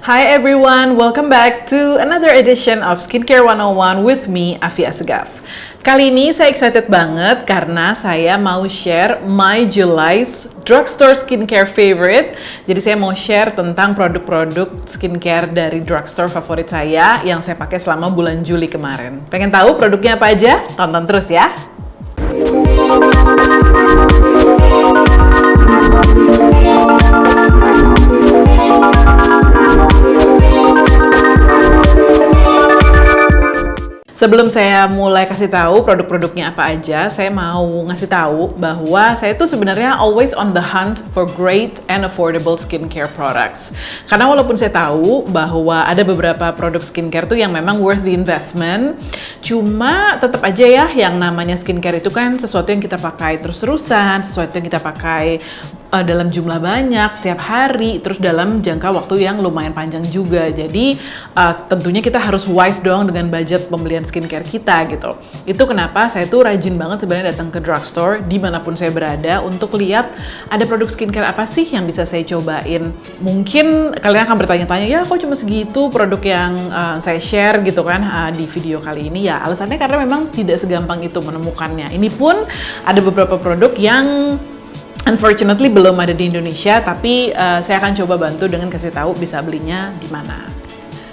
Hi everyone, welcome back to another edition of Skincare 101 with me, Afia Segaf. Kali ini saya excited banget karena saya mau share my July's drugstore skincare favorite. Jadi saya mau share tentang produk-produk skincare dari drugstore favorit saya yang saya pakai selama bulan Juli kemarin. Pengen tahu produknya apa aja? Tonton terus ya. Sebelum saya mulai kasih tahu produk-produknya apa aja, saya mau ngasih tahu bahwa saya tuh sebenarnya always on the hunt for great and affordable skincare products. Karena walaupun saya tahu bahwa ada beberapa produk skincare tuh yang memang worth the investment, cuma tetap aja ya yang namanya skincare itu kan sesuatu yang kita pakai terus-terusan, sesuatu yang kita pakai dalam jumlah banyak setiap hari, terus dalam jangka waktu yang lumayan panjang juga. Jadi tentunya kita harus wise dong dengan budget pembelian skincare kita gitu. Itu kenapa saya tuh rajin banget sebenarnya datang ke drugstore dimanapun saya berada untuk lihat ada produk skincare apa sih yang bisa saya cobain. Mungkin kalian akan bertanya-tanya, ya kok cuma segitu produk yang saya share gitu kan di video kali ini. Ya alasannya karena memang tidak segampang itu menemukannya. Ini pun ada beberapa produk yang unfortunately belum ada di Indonesia, tapi saya akan coba bantu dengan kasih tahu bisa belinya di mana.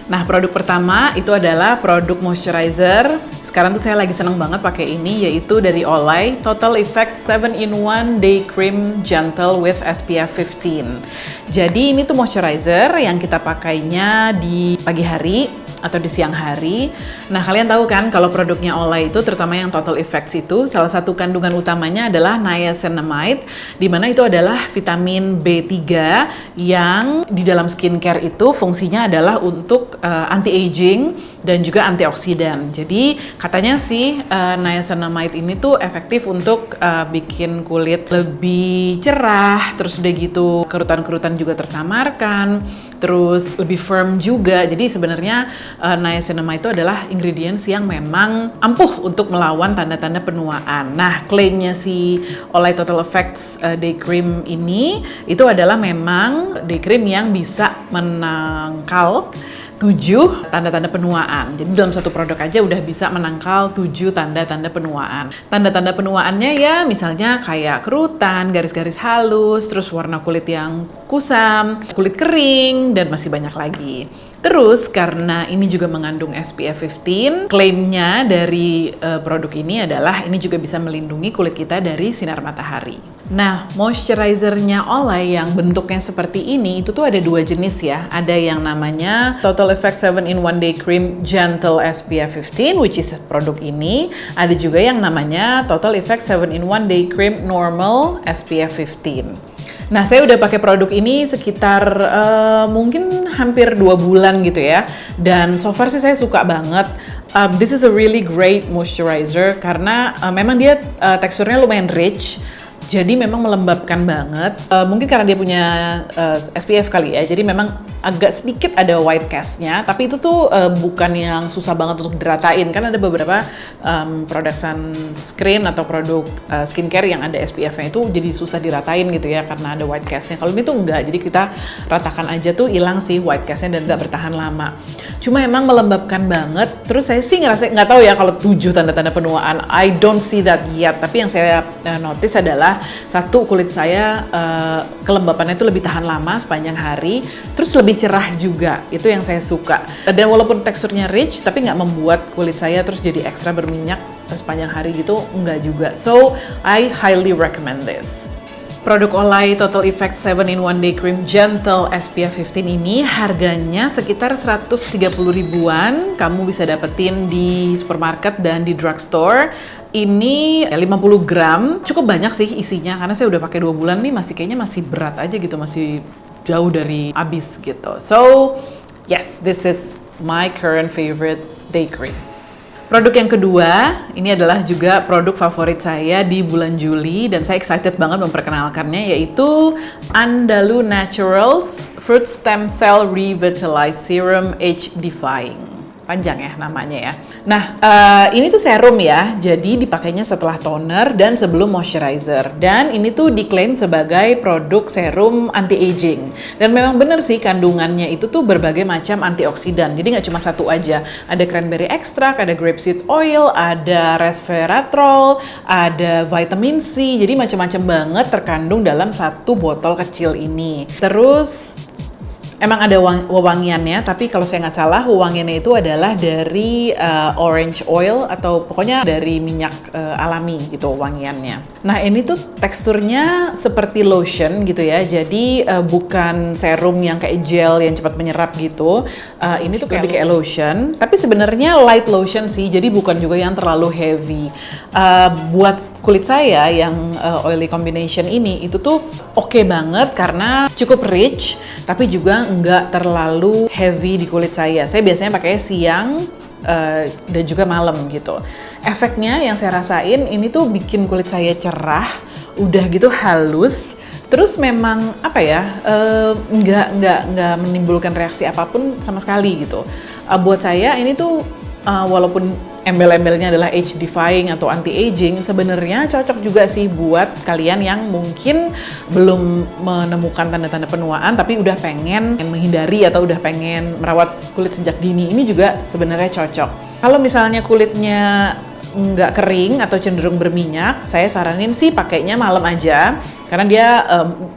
Nah, produk pertama itu adalah produk moisturizer. Sekarang tuh saya lagi seneng banget pakai ini, yaitu dari Olay Total Effect 7-in-1 Day Cream Gentle with SPF 15. Jadi ini tuh moisturizer yang kita pakainya di pagi hari atau di siang hari. Nah, kalian tahu kan kalau produknya Olay itu, terutama yang Total Effects itu, salah satu kandungan utamanya adalah niacinamide, di mana itu adalah vitamin B3 yang di dalam skincare itu fungsinya adalah untuk anti-aging dan juga antioksidan. Jadi katanya sih niacinamide ini tuh efektif untuk bikin kulit lebih cerah, terus udah gitu kerutan-kerutan juga tersamarkan, terus lebih firm juga. Jadi sebenarnya niacinamide itu adalah ingredients yang memang ampuh untuk melawan tanda-tanda penuaan. Nah, klaimnya si Olay Total Effects Day Cream ini itu adalah memang day cream yang bisa menangkal 7 tanda-tanda penuaan. Jadi dalam satu produk aja udah bisa menangkal 7 tanda-tanda penuaan. Tanda-tanda penuaannya ya misalnya kayak kerutan, garis-garis halus, terus warna kulit yang kusam, kulit kering, dan masih banyak lagi. Terus karena ini juga mengandung SPF 15, klaimnya dari produk ini adalah ini juga bisa melindungi kulit kita dari sinar matahari. Nah, moisturizernya Olay yang bentuknya seperti ini, itu tuh ada 2 jenis ya. Ada yang namanya Total Effect 7-in-1 Day Cream Gentle SPF 15, which is produk ini. Ada juga yang namanya Total Effect 7-in-1 Day Cream Normal SPF 15. Nah, saya udah pakai produk ini sekitar mungkin hampir 2 bulan gitu ya. Dan so far sih saya suka banget. This is a really great moisturizer karena memang dia teksturnya lumayan rich. Jadi memang melembabkan banget. Mungkin karena dia punya SPF kali ya. Jadi memang agak sedikit ada white cast-nya. Tapi itu tuh bukan yang susah banget untuk diratain. Kan ada beberapa produk sunscreen atau produk skincare yang ada SPF-nya itu jadi susah diratain gitu ya karena ada white cast-nya. Kalau ini tuh enggak. Jadi kita ratakan aja tuh hilang sih white cast-nya dan nggak bertahan lama. Cuma emang melembabkan banget. Terus saya sih ngerasa nggak tahu ya kalau 7 tanda-tanda penuaan. I don't see that yet. Tapi yang saya notice adalah satu, kulit saya kelembapannya itu lebih tahan lama sepanjang hari, terus lebih cerah juga. Itu yang saya suka. Dan walaupun teksturnya rich, tapi nggak membuat kulit saya terus jadi ekstra berminyak sepanjang hari gitu, enggak juga. So, I highly recommend this. Produk Olay Total Effect 7-in-1 Day Cream Gentle SPF 15 ini harganya sekitar 130 ribuan. Kamu bisa dapetin di supermarket dan di drugstore. Ini 50 gram, cukup banyak sih isinya karena saya udah pakai 2 bulan nih, kayaknya masih berat aja gitu, masih jauh dari habis gitu. So, yes, this is my current favorite day cream. Produk yang kedua, ini adalah juga produk favorit saya di bulan Juli dan saya excited banget memperkenalkannya, yaitu Andalou Naturals Fruit Stem Cell Revitalized Serum Age Defying. panjang ya namanya ya. Nah, ini tuh serum ya, jadi dipakainya setelah toner dan sebelum moisturizer. Dan ini tuh diklaim sebagai produk serum anti-aging. Dan memang bener sih kandungannya itu tuh berbagai macam antioksidan. Jadi nggak cuma satu aja. Ada cranberry extract, ada grapeseed oil, ada resveratrol, ada vitamin C. Jadi macam-macam banget terkandung dalam satu botol kecil ini. Terus emang ada wewangiannya, tapi kalau saya nggak salah wewangiannya itu adalah dari orange oil atau pokoknya dari minyak alami gitu wewangiannya. Nah ini tuh teksturnya seperti lotion gitu ya, jadi bukan serum yang kayak gel yang cepat menyerap gitu. Ini tuh kayak lotion, tapi sebenarnya light lotion sih, jadi bukan juga yang terlalu heavy. Buat kulit saya yang oily combination ini itu tuh oke banget karena cukup rich, tapi juga nggak terlalu heavy di kulit saya. Saya biasanya pakai siang dan juga malam gitu. Efeknya yang saya rasain ini tuh bikin kulit saya cerah, udah gitu halus. Terus memang apa ya, nggak menimbulkan reaksi apapun sama sekali gitu. Buat saya ini tuh walaupun embel-embelnya adalah age defying atau anti-aging, sebenarnya cocok juga sih buat kalian yang mungkin belum menemukan tanda-tanda penuaan tapi udah pengen menghindari atau udah pengen merawat kulit sejak dini. Ini juga sebenarnya cocok. Kalau misalnya kulitnya nggak kering atau cenderung berminyak, saya saranin sih pakainya malam aja karena dia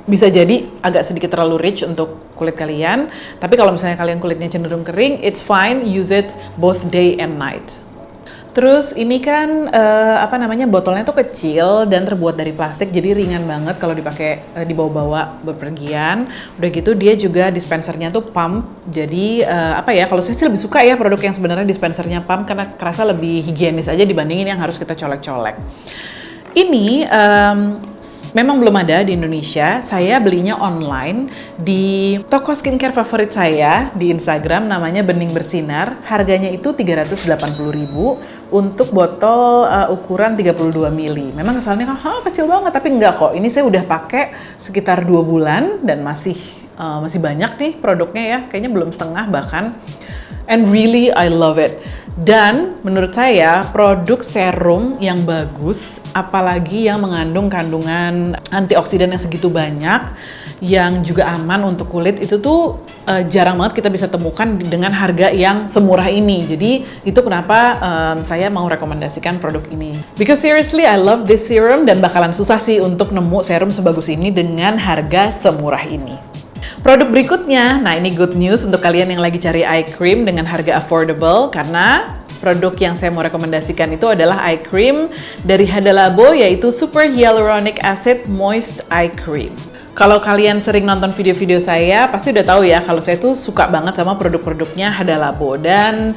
bisa jadi agak sedikit terlalu rich untuk kulit kalian. Tapi kalau misalnya kalian kulitnya cenderung kering, it's fine, use it both day and night. Terus ini kan botolnya tuh kecil dan terbuat dari plastik, jadi ringan banget kalau dipakai dibawa-bawa bepergian. Udah gitu dia juga dispensernya tuh pump. Jadi kalau saya sih lebih suka ya produk yang sebenarnya dispensernya pump karena kerasa lebih higienis aja dibandingin yang harus kita colek-colek. Ini memang belum ada di Indonesia. Saya belinya online di toko skincare favorit saya di Instagram, namanya Bening Bersinar. Harganya itu 380.000 untuk botol ukuran 32 ml. Memang kesannya kecil banget, tapi enggak kok. Ini saya udah pakai sekitar 2 bulan dan masih banyak nih produknya ya. Kayaknya belum setengah bahkan. And really I love it. Dan menurut saya produk serum yang bagus, apalagi yang mengandung kandungan antioksidan yang segitu banyak, yang juga aman untuk kulit, itu tuh jarang banget kita bisa temukan dengan harga yang semurah ini. Jadi itu kenapa saya mau rekomendasikan produk ini. Because seriously I love this serum dan bakalan susah sih untuk nemu serum sebagus ini dengan harga semurah ini. Produk berikutnya, nah ini good news untuk kalian yang lagi cari eye cream dengan harga affordable, karena produk yang saya mau rekomendasikan itu adalah eye cream dari Hada Labo, yaitu Super Hyaluronic Acid Moist Eye Cream. Kalau kalian sering nonton video-video saya, pasti udah tahu ya kalau saya tuh suka banget sama produk-produknya Hada Labo. Dan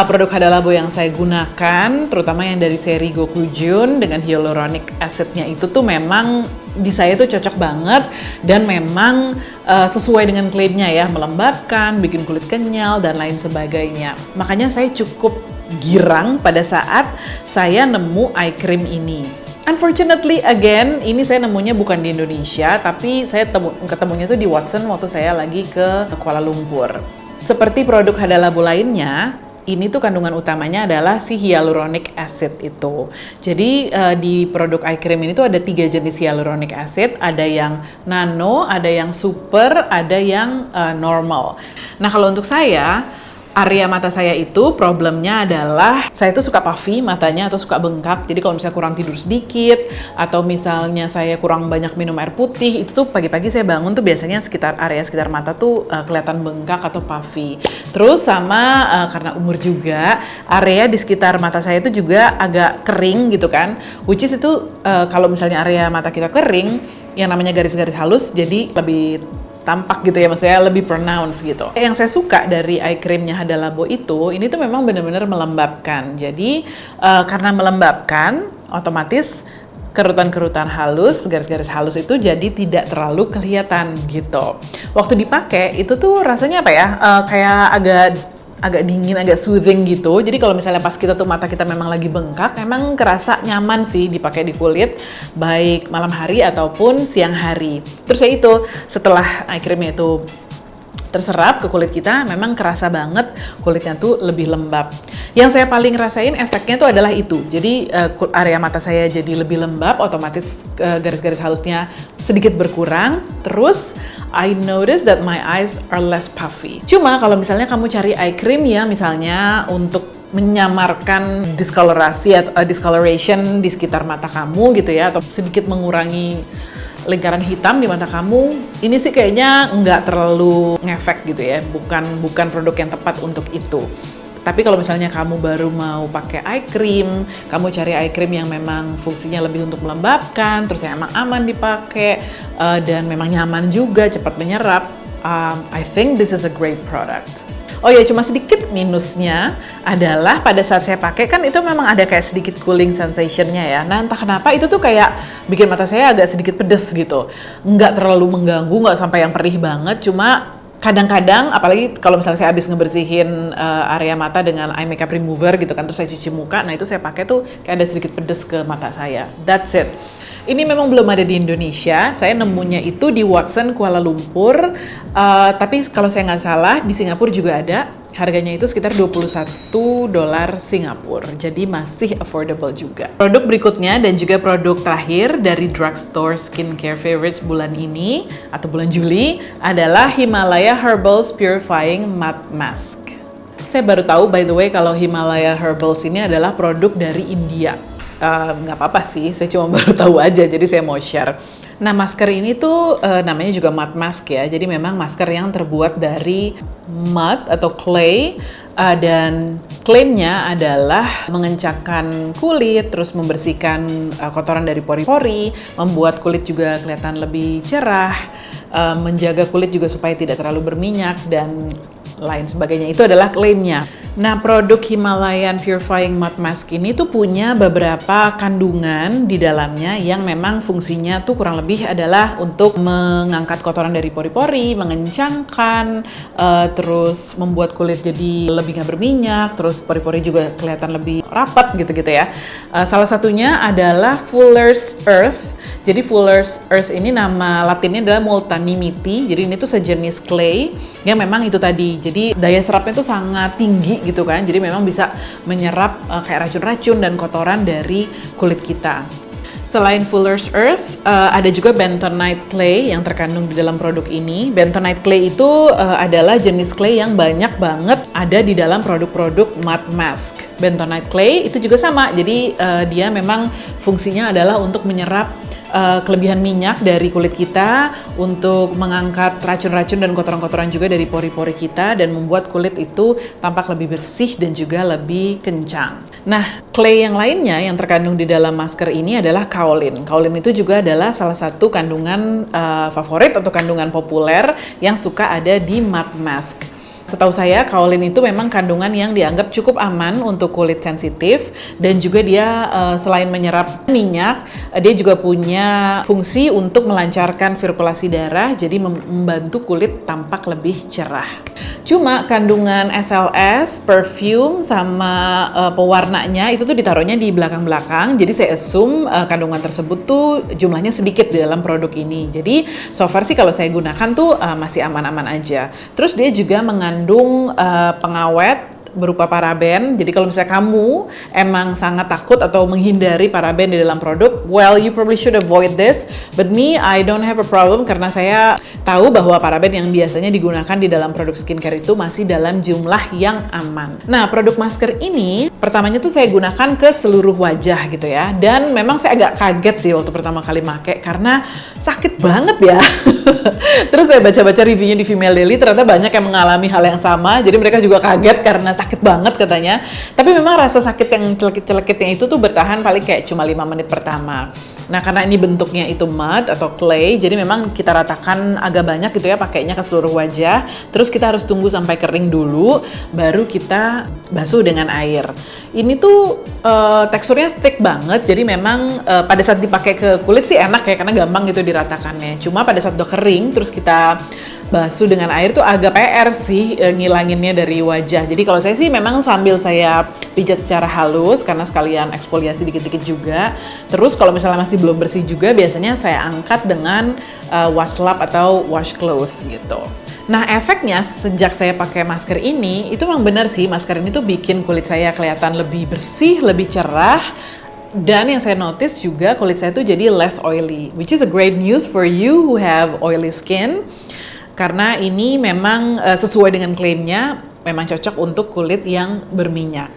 produk Hada Labo yang saya gunakan, terutama yang dari seri Goku Jun dengan hyaluronic acidnya itu tuh memang di saya tuh cocok banget dan memang sesuai dengan klaimnya ya, melembabkan, bikin kulit kenyal dan lain sebagainya. Makanya saya cukup girang pada saat saya nemu eye cream ini. Unfortunately again, ini saya nemunya bukan di Indonesia, tapi saya ketemunya tuh di Watson waktu saya lagi ke Kuala Lumpur. Seperti produk Hada Labo lainnya, ini tuh kandungan utamanya adalah si hyaluronic acid itu. Jadi di produk eye cream ini tuh ada 3 jenis hyaluronic acid, ada yang nano, ada yang super, ada yang normal. Nah kalau untuk saya, area mata saya itu problemnya adalah saya tuh suka puffy matanya atau suka bengkak. Jadi kalau misalnya kurang tidur sedikit atau misalnya saya kurang banyak minum air putih, itu tuh pagi-pagi saya bangun tuh biasanya area sekitar mata tuh kelihatan bengkak atau puffy. Terus sama karena umur juga, area di sekitar mata saya itu juga agak kering gitu kan. Which is itu kalau misalnya area mata kita kering, yang namanya garis-garis halus jadi lebih tampak gitu ya, maksudnya lebih pronounced gitu. Yang saya suka dari eye creamnya Hada Labo itu, ini tuh memang benar-benar melembabkan. Jadi karena melembabkan, otomatis kerutan-kerutan halus, garis-garis halus itu jadi tidak terlalu kelihatan gitu. Waktu dipakai itu tuh rasanya apa ya? Kayak agak dingin, agak soothing gitu. Jadi kalau misalnya pas kita tuh mata kita memang lagi bengkak, emang kerasa nyaman sih dipakai di kulit, baik malam hari ataupun siang hari. Terus ya itu, setelah eye creamnya itu terserap ke kulit kita, memang kerasa banget kulitnya tuh lebih lembab. Yang saya paling rasain efeknya tuh adalah itu. Jadi area mata saya jadi lebih lembab, otomatis garis-garis halusnya sedikit berkurang. Terus I notice that my eyes are less puffy. Cuma kalau misalnya kamu cari eye cream ya, misalnya untuk menyamarkan discolorasi atau discoloration di sekitar mata kamu gitu ya, atau sedikit mengurangi lingkaran hitam di mata kamu, ini sih kayaknya nggak terlalu ngefek gitu ya, bukan produk yang tepat untuk itu. Tapi kalau misalnya kamu baru mau pakai eye cream, kamu cari eye cream yang memang fungsinya lebih untuk melembabkan, terus yang emang aman dipakai, dan memang nyaman juga, cepat menyerap, I think this is a great product. Oh ya, cuma sedikit minusnya adalah pada saat saya pakai kan itu memang ada kayak sedikit cooling sensation-nya ya. Nah, entah kenapa itu tuh kayak bikin mata saya agak sedikit pedes gitu. Nggak terlalu mengganggu, nggak sampai yang perih banget, cuma kadang-kadang, apalagi kalau misalnya saya habis ngebersihin area mata dengan eye makeup remover gitu kan, terus saya cuci muka, nah itu saya pakai tuh kayak ada sedikit pedes ke mata saya. That's it. Ini memang belum ada di Indonesia, saya nemunya itu di Watson Kuala Lumpur, tapi kalau saya nggak salah di Singapura juga ada, harganya itu sekitar $21 Singapura, jadi masih affordable juga. Produk berikutnya dan juga produk terakhir dari Drugstore Skincare Favorites bulan ini, atau bulan Juli, adalah Himalaya Herbals Purifying Matte Mask. Saya baru tahu by the way kalau Himalaya Herbals ini adalah produk dari India. Nggak apa-apa sih, saya cuma baru tahu aja, jadi saya mau share. Nah, masker ini tuh namanya juga matte mask ya, jadi memang masker yang terbuat dari mud atau clay, dan klaimnya adalah mengencangkan kulit, terus membersihkan kotoran dari pori-pori, membuat kulit juga kelihatan lebih cerah, menjaga kulit juga supaya tidak terlalu berminyak, dan lain sebagainya. Itu adalah klaimnya. Nah, produk Himalayan Purifying Matte Mask ini tuh punya beberapa kandungan di dalamnya yang memang fungsinya tuh kurang lebih adalah untuk mengangkat kotoran dari pori-pori, mengencangkan, terus membuat kulit jadi lebih nggak berminyak, terus pori-pori juga kelihatan lebih rapat gitu-gitu ya. Salah satunya adalah Fuller's Earth. Jadi Fuller's Earth ini nama latinnya adalah Multanimity. Jadi ini tuh sejenis clay yang memang itu tadi. Jadi daya serapnya tuh sangat tinggi gitu kan. Jadi memang bisa menyerap kayak racun-racun dan kotoran dari kulit kita. Selain Fuller's Earth, ada juga bentonite clay yang terkandung di dalam produk ini. Bentonite clay itu adalah jenis clay yang banyak banget ada di dalam produk-produk matte mask. Bentonite clay itu juga sama, jadi dia memang fungsinya adalah untuk menyerap kelebihan minyak dari kulit kita, untuk mengangkat racun-racun dan kotoran-kotoran juga dari pori-pori kita, dan membuat kulit itu tampak lebih bersih dan juga lebih kencang. Nah, clay yang lainnya yang terkandung di dalam masker ini adalah kaolin. Kaolin itu juga adalah salah satu kandungan favorit atau kandungan populer yang suka ada di matte mask. Setahu saya, kaolin itu memang kandungan yang dianggap cukup aman untuk kulit sensitif, dan juga dia selain menyerap minyak, dia juga punya fungsi untuk melancarkan sirkulasi darah, jadi membantu kulit tampak lebih cerah. Cuma kandungan SLS, perfume, sama pewarnanya itu tuh ditaruhnya di belakang-belakang, jadi saya assume kandungan tersebut tuh jumlahnya sedikit di dalam produk ini. Jadi so far sih kalau saya gunakan tuh masih aman-aman aja. Terus dia juga mengandung pengawet berupa paraben. Jadi kalau misalnya kamu emang sangat takut atau menghindari paraben di dalam produk, well, you probably should avoid this. But me, I don't have a problem karena saya tahu bahwa paraben yang biasanya digunakan di dalam produk skincare itu masih dalam jumlah yang aman. Nah, produk masker ini pertamanya tuh saya gunakan ke seluruh wajah gitu ya. Dan memang saya agak kaget sih waktu pertama kali pakai karena sakit banget ya. Terus saya baca-baca reviewnya di Female Daily, ternyata banyak yang mengalami hal yang sama. Jadi mereka juga kaget karena sakit banget katanya. Tapi memang rasa sakit yang celekit-celekitnya itu tuh bertahan paling kayak cuma 5 menit pertama. Nah, karena ini bentuknya itu mud atau clay, jadi memang kita ratakan agak banyak gitu ya pakainya ke seluruh wajah. Terus kita harus tunggu sampai kering dulu, baru kita basuh dengan air. Ini tuh teksturnya thick banget, jadi memang pada saat dipakai ke kulit sih enak ya, karena gampang gitu diratakannya. Cuma pada saat udah kering, terus kita basuh dengan air tuh agak PR sih ngilanginnya dari wajah. Jadi kalau saya sih memang sambil saya pijat secara halus karena sekalian eksfoliasi dikit-dikit juga. Terus kalau misalnya masih belum bersih juga, biasanya saya angkat dengan washcloth atau washcloth gitu. Nah, efeknya sejak saya pakai masker ini, itu memang benar sih, masker ini tuh bikin kulit saya kelihatan lebih bersih, lebih cerah. Dan yang saya notice juga kulit saya tuh jadi less oily, which is a great news for you who have oily skin. Karena ini memang sesuai dengan klaimnya, memang cocok untuk kulit yang berminyak.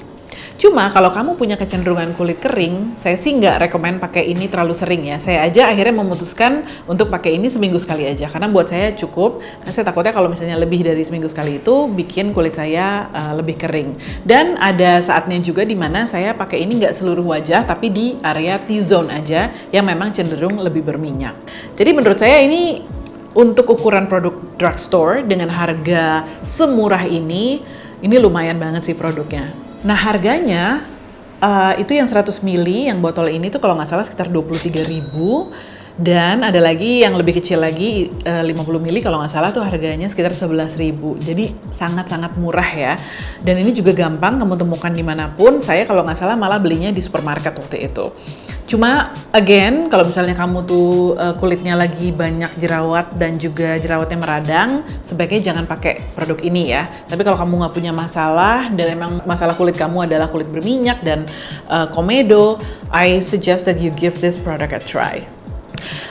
Cuma kalau kamu punya kecenderungan kulit kering, saya sih nggak rekomen pakai ini terlalu sering ya. Saya aja akhirnya memutuskan untuk pakai ini seminggu sekali aja, karena buat saya cukup. Karena saya takutnya kalau misalnya lebih dari seminggu sekali itu bikin kulit saya lebih kering. Dan ada saatnya juga di mana saya pakai ini nggak seluruh wajah, tapi di area T-zone aja yang memang cenderung lebih berminyak. Jadi menurut saya ini untuk ukuran produk drugstore dengan harga semurah ini lumayan banget sih produknya. Nah, harganya itu yang 100 ml, yang botol ini tuh kalau nggak salah sekitar 23.000. Dan ada lagi yang lebih kecil lagi, 50 ml kalau nggak salah tuh harganya sekitar 11.000. Jadi sangat-sangat murah ya. Dan ini juga gampang kamu temukan dimanapun. Saya kalau nggak salah malah belinya di supermarket waktu itu. Cuma, again, kalau misalnya kamu tuh kulitnya lagi banyak jerawat dan juga jerawatnya meradang, sebaiknya jangan pakai produk ini ya. Tapi kalau kamu nggak punya masalah dan emang masalah kulit kamu adalah kulit berminyak dan komedo, I suggest that you give this product a try.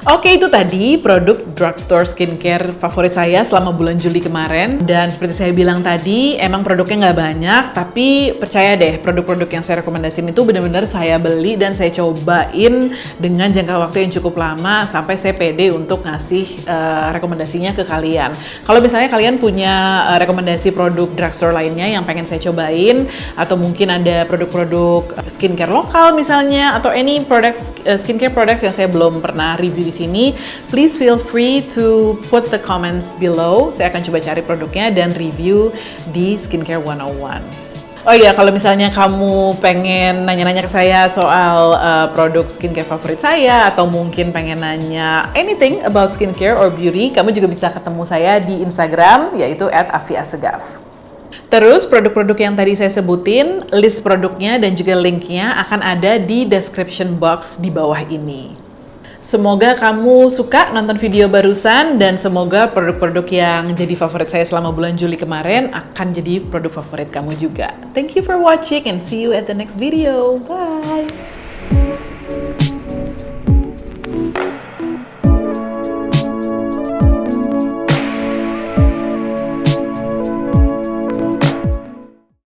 Oke, itu tadi produk drugstore skincare favorit saya selama bulan Juli kemarin. Dan seperti saya bilang tadi, emang produknya nggak banyak, tapi percaya deh, produk-produk yang saya rekomendasiin itu benar-benar saya beli dan saya cobain dengan jangka waktu yang cukup lama sampai saya pede untuk ngasih rekomendasinya ke kalian. Kalau misalnya kalian punya rekomendasi produk drugstore lainnya yang pengen saya cobain, atau mungkin ada produk-produk skincare lokal misalnya, atau any products, skincare products yang saya belum pernah review di sini, please feel free to put the comments below. Saya akan coba cari produknya dan review di Skincare 101. Oh iya, kalau misalnya kamu pengen nanya-nanya ke saya soal produk skincare favorit saya, atau mungkin pengen nanya anything about skincare or beauty, kamu juga bisa ketemu saya di Instagram, yaitu @afiasegaf. Terus produk-produk yang tadi saya sebutin, list produknya dan juga linknya akan ada di description box di bawah ini. Semoga kamu suka nonton video barusan dan semoga produk-produk yang jadi favorit saya selama bulan Juli kemarin akan jadi produk favorit kamu juga. Thank you for watching and see you at the next video. Bye!